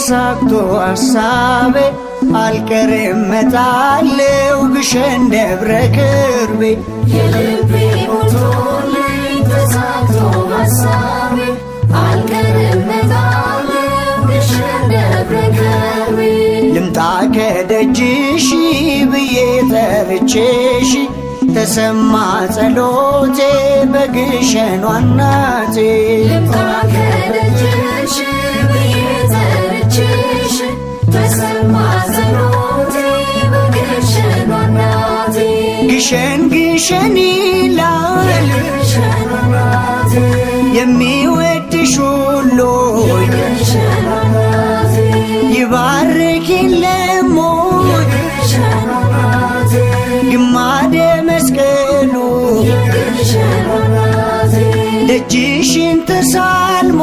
ተሳክቶ ሐሳቤ አልቀርም እመጣለሁ ግሸን ደብረ ከርቤ የልቤ ሞልቶልኝ ተሳክቶ ሐሳቤ አልቀርም እመጣለሁ ግሸን ደብረ ከርቤ ልምጣ ከደጅሽ ብዬ ጠርቼሽ ተሰማ ጸሎቴ በግሸኗ እናቴ ልምጣ ከደጅሽ ብዬ ጠርቼሽ ተሰማ ጸሎቴ በግሸኗ እናቴ ግሸን ግሸን ይላል ግሸኗ እናቴ የሚወድሽ ሁሉ ግሸኗ እናቴ ይባርክ የለም ግሸኗ እናቴ ግማደ መስቀሉ ግሸኗ እናቴ ደጅሽን ተሳልሞ